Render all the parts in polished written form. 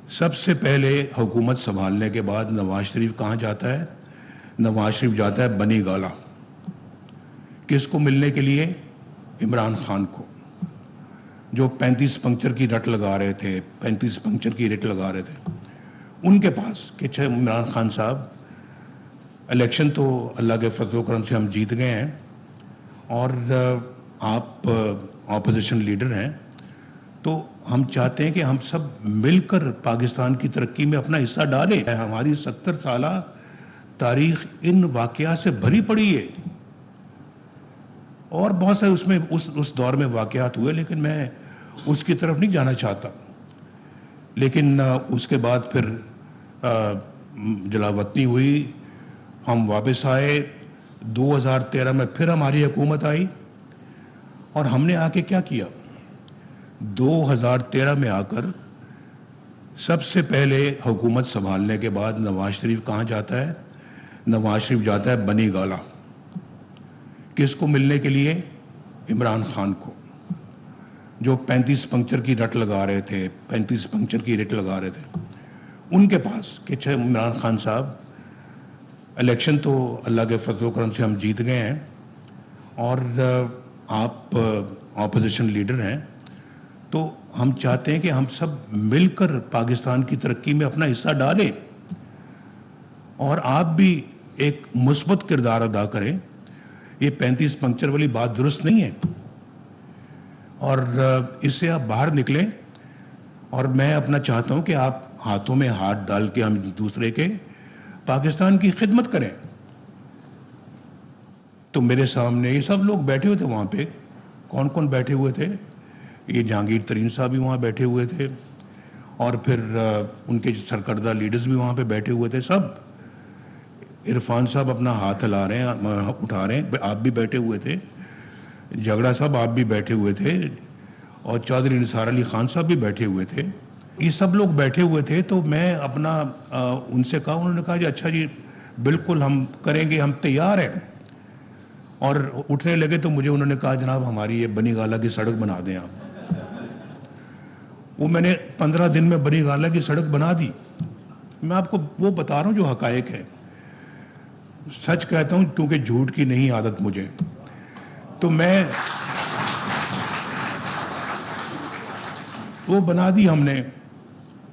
سب سے پہلے حکومت سنبھالنے کے بعد نواز شریف کہاں جاتا ہے؟ نواز شریف جاتا ہے بنی گالہ. کس کو ملنے کے لیے؟ عمران خان کو، جو 35 پنکچر کی رٹ لگا رہے تھے، 35 پنکچر کی رٹ لگا رہے تھے ان کے پاس کہ عمران خان صاحب الیکشن تو اللہ کے فضل و کرم سے ہم جیت گئے ہیں اور آپ اپوزیشن لیڈر ہیں، تو ہم چاہتے ہیں کہ ہم سب مل کر پاکستان کی ترقی میں اپنا حصہ ڈالیں. ہماری 70 سالہ تاریخ ان واقعات سے بھری پڑی ہے اور بہت سے اس میں اس دور میں واقعات ہوئے، لیکن میں اس کی طرف نہیں جانا چاہتا. لیکن اس کے بعد پھر جلاوطنی ہوئی، ہم واپس آئے. 2013 میں پھر ہماری حکومت آئی اور ہم نے آ کے کیا کیا؟ 2013 میں آ کر سب سے پہلے حکومت سنبھالنے کے بعد نواز شریف کہاں جاتا ہے؟ نواز شریف جاتا ہے بنی گالہ. کس کو ملنے کے لیے؟ عمران خان کو، جو 35 پنکچر کی رٹ لگا رہے تھے، 35 پنکچر کی رٹ لگا رہے تھے ان کے پاس کہ عمران خان صاحب الیکشن تو اللہ کے فضل و کرم سے ہم جیت گئے ہیں اور آپ اپوزیشن لیڈر ہیں، تو ہم چاہتے ہیں کہ ہم سب مل کر پاکستان کی ترقی میں اپنا حصہ ڈالیں اور آپ بھی ایک مثبت کردار ادا کریں. یہ 35 پنکچر والی بات درست نہیں ہے اور اس سے آپ باہر نکلیں. اور میں اپنا چاہتا ہوں کہ آپ ہاتھوں میں ہاتھ ڈال کے ہم دوسرے کے پاکستان کی خدمت کریں. تو میرے سامنے یہ سب لوگ بیٹھے ہوئے تھے وہاں پہ. کون کون بیٹھے ہوئے تھے؟ یہ جہانگیر ترین صاحب بھی وہاں بیٹھے ہوئے تھے اور پھر ان کے سرکردہ لیڈرز بھی وہاں پہ بیٹھے ہوئے تھے. سب عرفان صاحب اپنا ہاتھ ہلا رہے ہیں، اٹھا رہے ہیں، آپ بھی بیٹھے ہوئے تھے. جھگڑا صاحب آپ بھی بیٹھے ہوئے تھے اور چودھری نثار علی خان صاحب بھی بیٹھے ہوئے تھے. یہ سب لوگ بیٹھے ہوئے تھے. تو میں اپنا ان سے کہا، انہوں نے کہا جی اچھا جی بالکل ہم کریں گے، ہم تیار ہیں. اور اٹھنے لگے تو مجھے انہوں نے کہا جناب ہماری یہ بنی گالہ کی سڑک بنا دیں آپ. وہ میں نے 15 دن میں بنی گالہ کی سڑک بنا دی. میں آپ کو وہ بتا رہا ہوں جو حقائق ہے. سچ کہتا ہوں کیونکہ جھوٹ کی نہیں عادت مجھے. تو میں وہ بنا دی ہم نے.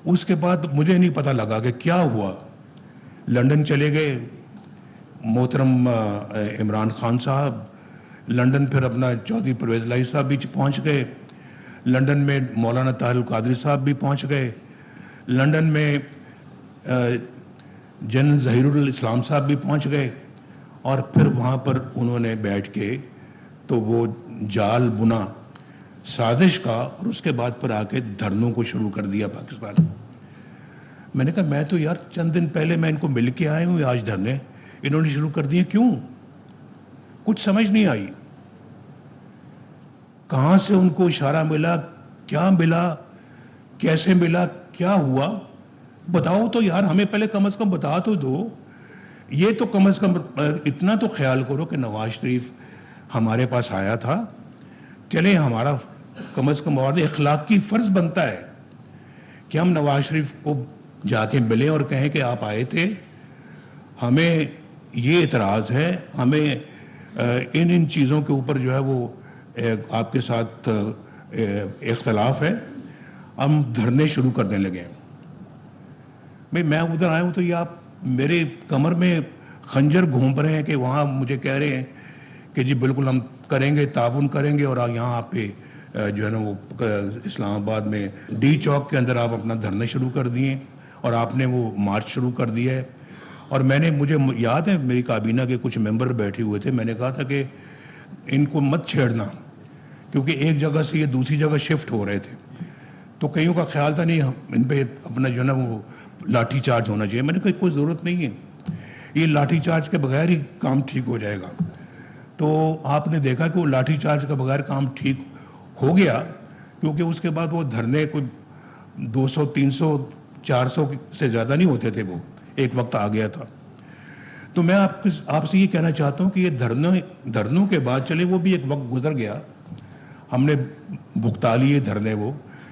اس کے بعد مجھے نہیں پتہ لگا کہ کیا ہوا. لندن چلے گئے محترم عمران خان صاحب. لندن پھر اپنا چودھری پرویز الہی صاحب بھی پہنچ گئے. لندن میں مولانا طاہر القادری صاحب بھی پہنچ گئے. لندن میں جنرل ظہیر الاسلام صاحب بھی پہنچ گئے. اور پھر وہاں پر انہوں نے بیٹھ کے تو وہ جال بنا سازش کا اور اس کے بعد پر آ کے دھرنوں کو شروع کر دیا پاکستان. میں نے کہا میں تو یار چند دن پہلے میں ان کو مل کے آئے ہوں، آج دھرنے انہوں نے شروع کر دیے. کیوں؟ کچھ سمجھ نہیں آئی. کہاں سے ان کو اشارہ ملا، کیا ملا، کیسے ملا، کیا ہوا؟ بتاؤ تو یار، ہمیں پہلے کم از کم بتا تو دو. یہ تو کم از کم اتنا تو خیال کرو کہ نواز شریف ہمارے پاس آیا تھا. چلیں ہمارا کم از کم اور اخلاقی فرض بنتا ہے کہ ہم نواز شریف کو جا کے ملیں اور کہیں کہ آپ آئے تھے، ہمیں یہ اعتراض ہے، ہمیں ان چیزوں کے اوپر جو ہے وہ آپ کے ساتھ اختلاف ہے، ہم دھرنے شروع کرنے لگے ہیں. میں ادھر آیا ہوں تو یہ آپ میرے کمر میں خنجر گھونپ رہے ہیں کہ وہاں مجھے کہہ رہے ہیں کہ جی بالکل ہم کریں گے، تعاون کریں گے. اور یہاں آپ پہ جو ہے نا وہ اسلام آباد میں ڈی چوک کے اندر آپ اپنا دھرنے شروع کر دیے اور آپ نے وہ مارچ شروع کر دیا ہے. اور مجھے یاد ہے میری کابینہ کے کچھ ممبر بیٹھے ہوئے تھے. میں نے کہا تھا کہ ان کو مت چھیڑنا کیونکہ ایک جگہ سے یہ دوسری جگہ شفٹ ہو رہے تھے. تو کئیوں کا خیال تھا نہیں ان پہ اپنا جو ہے نا وہ لاٹھی چارج ہونا چاہیے. میں نے کہا کوئی ضرورت نہیں ہے، یہ لاٹھی چارج کے بغیر ہی کام ٹھیک ہو جائے گا. تو آپ نے دیکھا کہ وہ لاٹھی چارج کے بغیر کام ٹھیک ہو گیا کیونکہ اس کے بعد وہ دھرنے کوئی 200 300 400 سے زیادہ نہیں ہوتے تھے. وہ ایک وقت آ گیا تھا. تو میں آپ سے یہ کہنا چاہتا ہوں کہ یہ دھرنوں کے بعد چلے وہ بھی ایک وقت گزر گیا، ہم نے بھگتا لیے دھرنے وہ